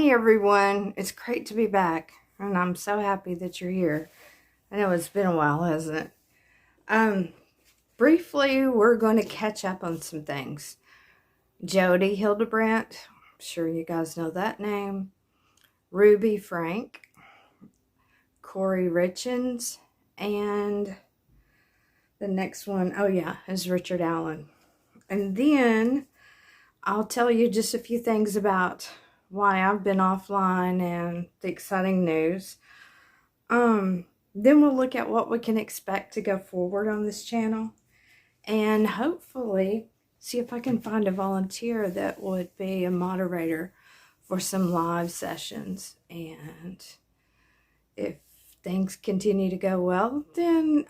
Hey everyone, it's great to be back, and I'm so happy that you're here. I know it's been a while, hasn't it? Briefly, we're going to catch up on some things. Jodi Hildebrandt, I'm sure you guys know that name. Ruby Franke, Cori Richards, and the next one, oh yeah, is Richard Allen. And then I'll tell you just a few things about why I've been offline and the exciting news. Then we'll look at what we can expect to go forward on this channel, and hopefully see if I can find a volunteer that would be a moderator for some live sessions. And if things continue to go well, then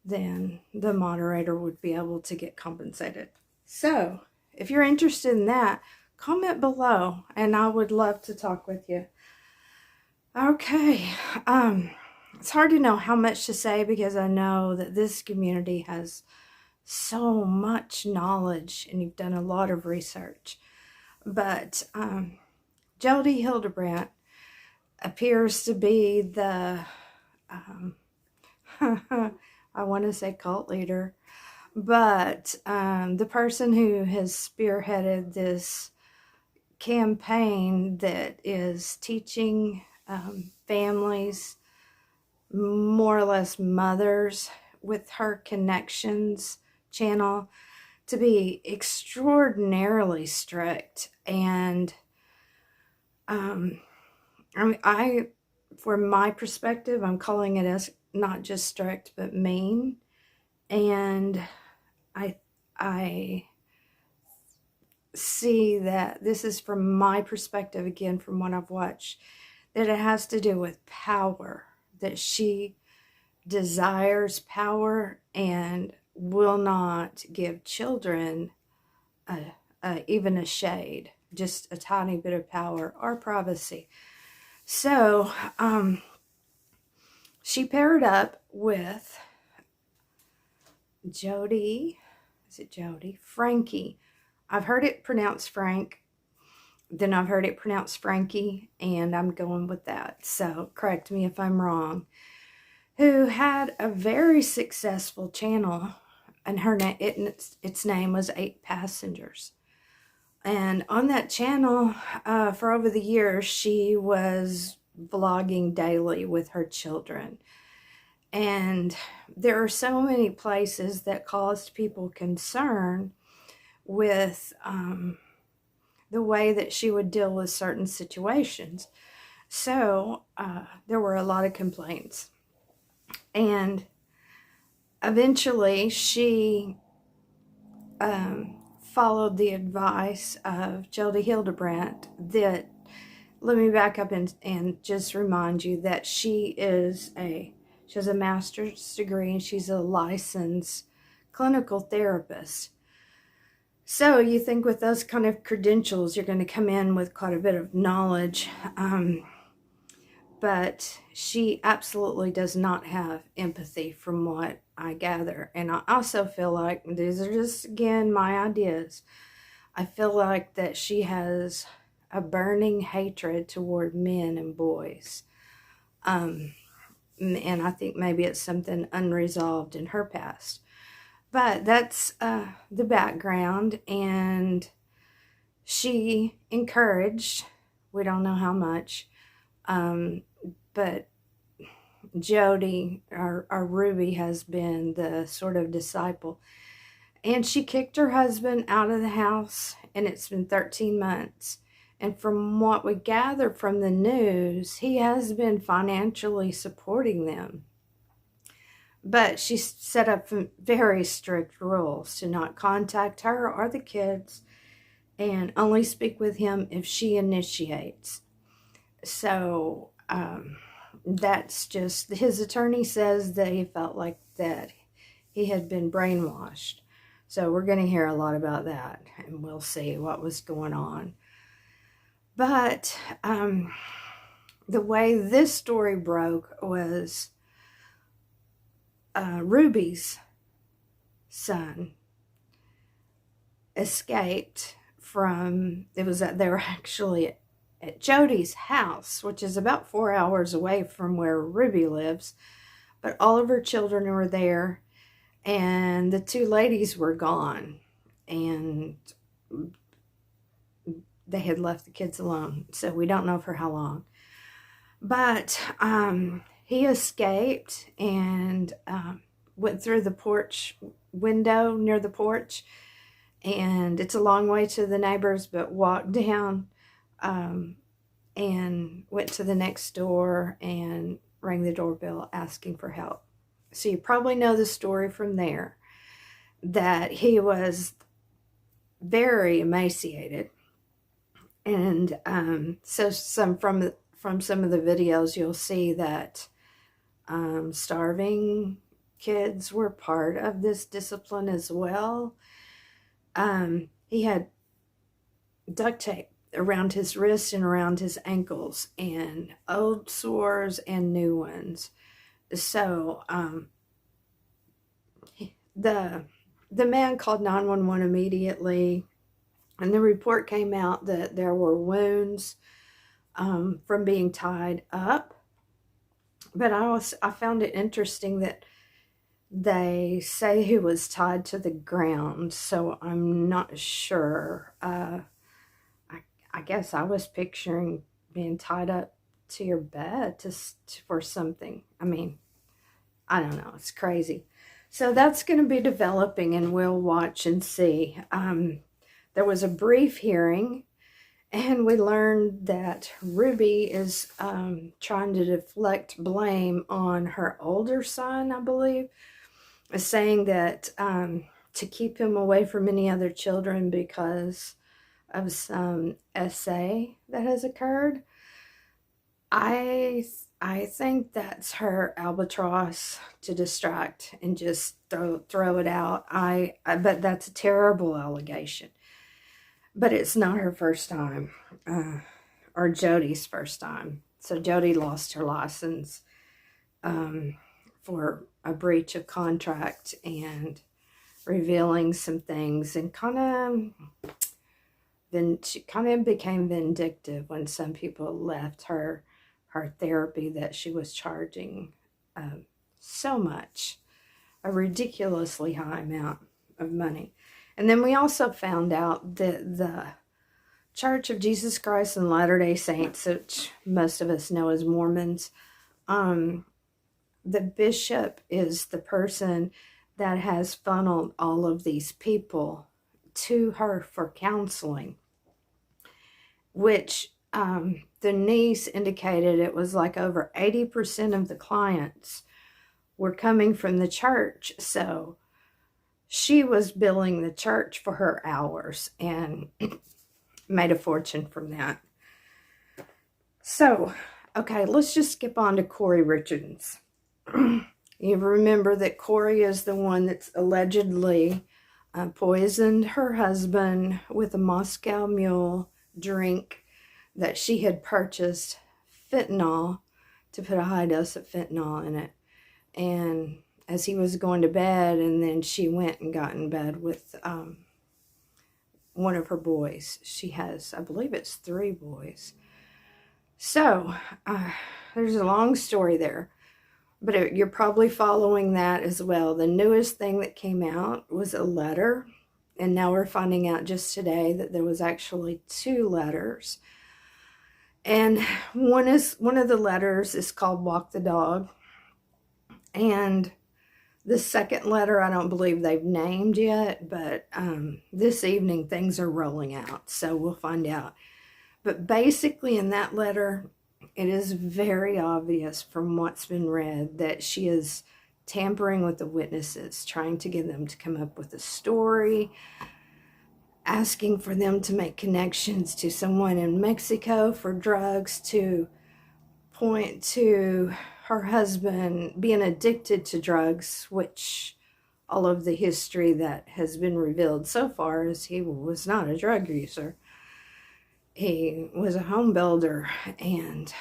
the moderator would be able to get compensated. So if you're interested in that, comment below and I would love to talk with you. Okay, it's hard to know how much to say because I know that this community has so much knowledge and you've done a lot of research. But Jodi Hildebrandt appears to be the, I want to say cult leader, but the person who has spearheaded this campaign that is teaching families, more or less mothers, with her Connections channel to be extraordinarily strict. And from my perspective, I'm calling it as not just strict but mean. And I see that this is from my perspective, again, from what I've watched, that it has to do with power, that she desires power and will not give children even a shade, just a tiny bit of power or privacy. So she paired up with Jodi, is it Jodi? Franke. I've heard it pronounced Frank, then I've heard it pronounced Frankie, and I'm going with that. So correct me if I'm wrong. Who had a very successful channel, and its name was 8 Passengers. And on that channel, for over the years, she was vlogging daily with her children. And there are so many places that caused people concern with the way that she would deal with certain situations. So there were a lot of complaints. And eventually she followed the advice of Jodi Hildebrandt that, let me back up and just remind you that she has a master's degree and she's a licensed clinical therapist. So you think with those kind of credentials, you're going to come in with quite a bit of knowledge. But she absolutely does not have empathy from what I gather. And I also feel like, these are just, again, my ideas. I feel like that she has a burning hatred toward men and boys. And I think maybe it's something unresolved in her past. But that's the background, and she encouraged, we don't know how much, but Jodi, our Ruby, has been the sort of disciple. And she kicked her husband out of the house, and it's been 13 months. And from what we gather from the news, he has been financially supporting them. But she set up very strict rules to not contact her or the kids and only speak with him if she initiates. So that's just, his attorney says that he felt like that he had been brainwashed. So we're going to hear a lot about that, and we'll see what was going on. But the way this story broke was Ruby's son escaped they were actually at Jodi's house, which is about 4 hours away from where Ruby lives. But all of her children were there, and the two ladies were gone, and they had left the kids alone. So we don't know for how long. But he escaped and went through the porch window near the porch, and it's a long way to the neighbors, but walked down and went to the next door and rang the doorbell asking for help. So you probably know the story from there, that he was very emaciated. And so from some of the videos, you'll see that starving kids were part of this discipline as well. He had duct tape around his wrists and around his ankles, and old sores and new ones. So the man called 911 immediately, and the report came out that there were wounds from being tied up. But I found it interesting that they say he was tied to the ground, so I'm not sure. I guess I was picturing being tied up to your bed for something. I mean, I don't know. It's crazy. So that's going to be developing, and we'll watch and see. There was a brief hearing, and we learned that Ruby is trying to deflect blame on her older son, I believe, saying that to keep him away from any other children because of some essay that has occurred. I think that's her albatross to distract and just throw it out. I bet that's a terrible allegation. But it's not her first time, or Jodi's first time. So Jodi lost her license for a breach of contract and revealing some things, and she kind of became vindictive when some people left her therapy that she was charging so much, a ridiculously high amount of money. And then we also found out that the Church of Jesus Christ and Latter-day Saints, which most of us know as Mormons, the bishop is the person that has funneled all of these people to her for counseling, which the niece indicated it was like over 80% of the clients were coming from the church. So she was billing the church for her hours and made a fortune from that. So, okay, let's just skip on to Cori Richards. You remember that Cori is the one that's allegedly poisoned her husband with a Moscow Mule drink that she had purchased fentanyl, to put a high dose of fentanyl in it. And as he was going to bed, and then she went and got in bed with one of her boys. She has, I believe it's 3 boys. So there's a long story there, but you're probably following that as well. The newest thing that came out was a letter, and now we're finding out just today that there was actually 2 letters. And one of the letters is called Walk the Dog, and the second letter, I don't believe they've named yet, but this evening things are rolling out, so we'll find out. But basically in that letter, it is very obvious from what's been read that she is tampering with the witnesses, trying to get them to come up with a story, asking for them to make connections to someone in Mexico for drugs, to point to her husband being addicted to drugs, which all of the history that has been revealed so far is he was not a drug user. He was a home builder and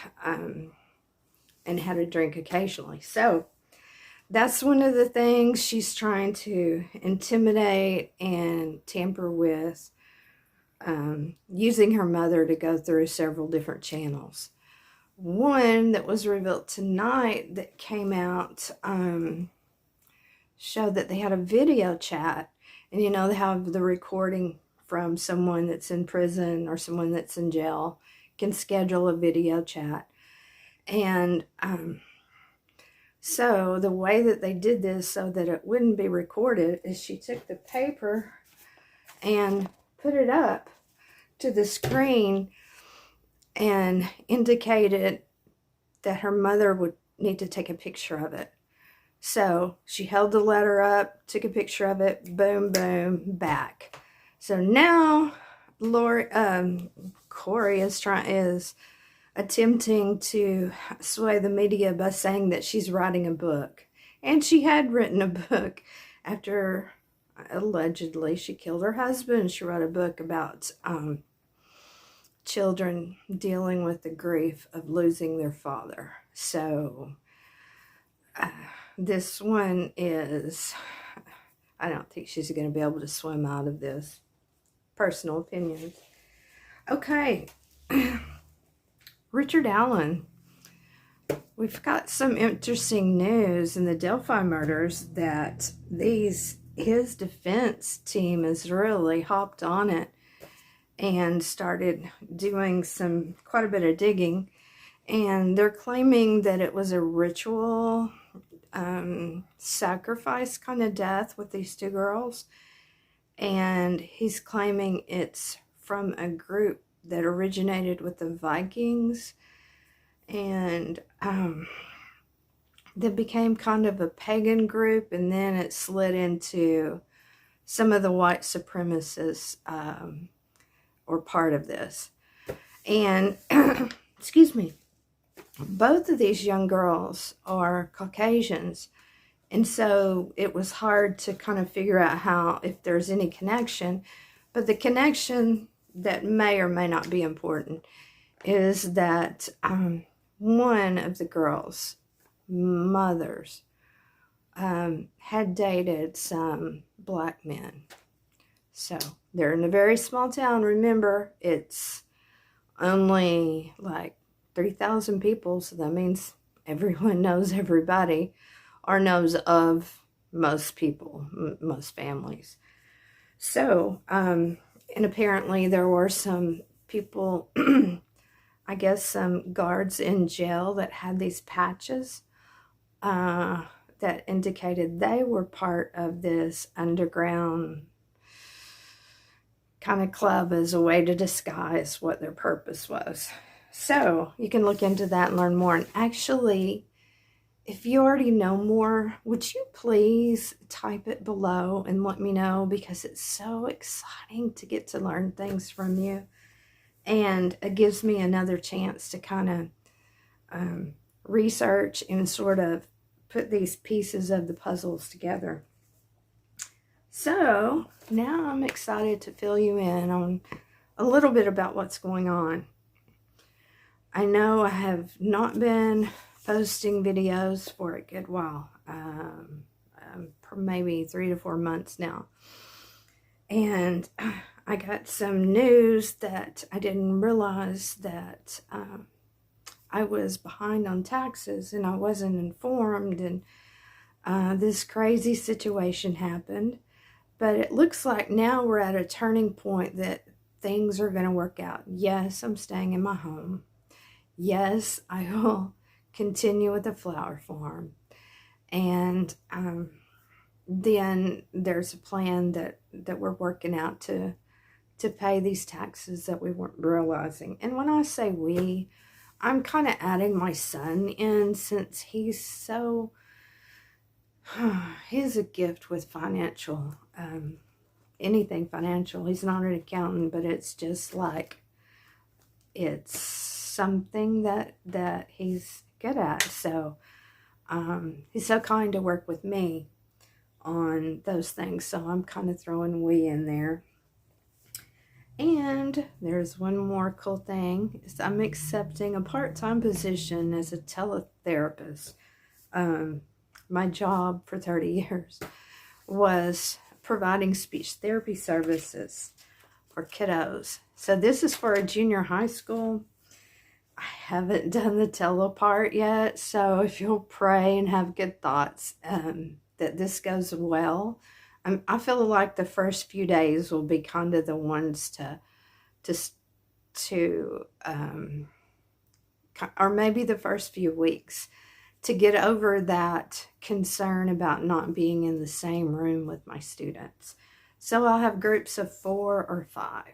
had a drink occasionally. So that's one of the things she's trying to intimidate and tamper with using her mother to go through several different channels. One that was revealed tonight that came out showed that they had a video chat. And you know, they have the recording from someone that's in prison or someone that's in jail can schedule a video chat. And so the way that they did this so that it wouldn't be recorded is she took the paper and put it up to the screen and indicated that her mother would need to take a picture of it. So she held the letter up, took a picture of it, boom, boom, back. So now Cori is attempting to sway the media by saying that she's writing a book. And she had written a book after allegedly she killed her husband. She wrote a book about children dealing with the grief of losing their father. So this one is, I don't think she's going to be able to swim out of this. Personal opinions. Okay. Richard Allen. We've got some interesting news in the Delphi murders that his defense team has really hopped on it and started doing quite a bit of digging. And they're claiming that it was a ritual sacrifice kind of death with these two girls. And he's claiming it's from a group that originated with the Vikings. And that became kind of a pagan group. And then it slid into some of the white supremacists or part of this. And, excuse me, both of these young girls are Caucasians. And so it was hard to kind of figure out if there's any connection. But the connection that may or may not be important is that one of the girls' mothers had dated some black men. So they're in a very small town. Remember, it's only like 3,000 people, so that means everyone knows everybody or knows of most people, most families. So, and apparently there were some people, I guess some guards in jail that had these patches that indicated they were part of this underground kind of club as a way to disguise what their purpose was. So you can look into that and learn more. And actually, if you already know more, would you please type it below and let me know, because it's so exciting to get to learn things from you. And it gives me another chance to kind of research and sort of put these pieces of the puzzles together. So now I'm excited to fill you in on a little bit about what's going on. I know I have not been posting videos for a good while, maybe 3 to 4 months now. And I got some news that I didn't realize that I was behind on taxes and I wasn't informed, and this crazy situation happened. But it looks like now we're at a turning point that things are going to work out. Yes, I'm staying in my home. Yes, I will continue with the flower farm. And then there's a plan that we're working out to pay these taxes that we weren't realizing. And when I say we, I'm kind of adding my son in, since he's so, he's a gift with financial, anything financial. He's not an accountant, but it's just like, it's something that he's good at. So he's so kind to work with me on those things. So I'm kind of throwing we in there. And there's one more cool thing, is I'm accepting a part-time position as a teletherapist. My job for 30 years was providing speech therapy services for kiddos. So this is for a junior high school. I haven't done the tele part yet, so if you'll pray and have good thoughts that this goes well. I feel like the first few days will be kind of the ones to or maybe the first few weeks, to get over that concern about not being in the same room with my students. So I'll have groups of 4 or 5.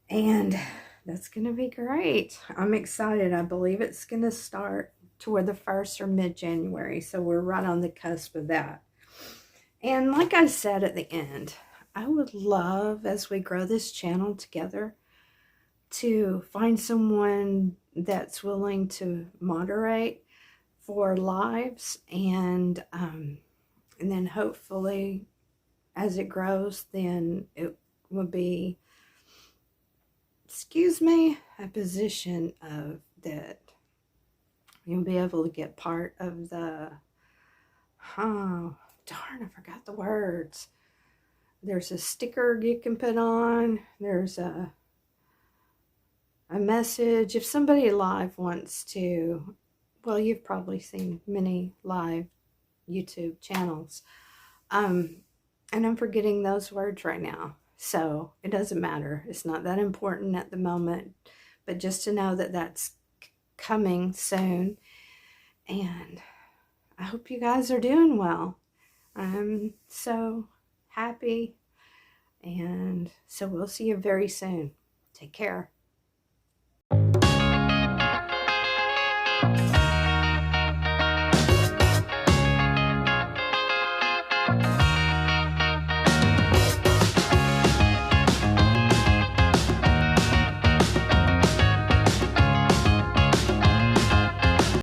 And that's going to be great. I'm excited. I believe it's going to start toward the 1st or mid-January. So we're right on the cusp of that. And like I said at the end, I would love, as we grow this channel together, to find someone that's willing to moderate for lives, and then hopefully as it grows, then it will be, a position of that you'll be able to get part of the, oh darn, I forgot the words. There's a sticker you can put on, there's a message. If somebody live wants to, well, you've probably seen many live YouTube channels, and I'm forgetting those words right now, so it doesn't matter. It's not that important at the moment, but just to know that that's coming soon. And I hope you guys are doing well. I'm so happy, and so we'll see you very soon. Take care.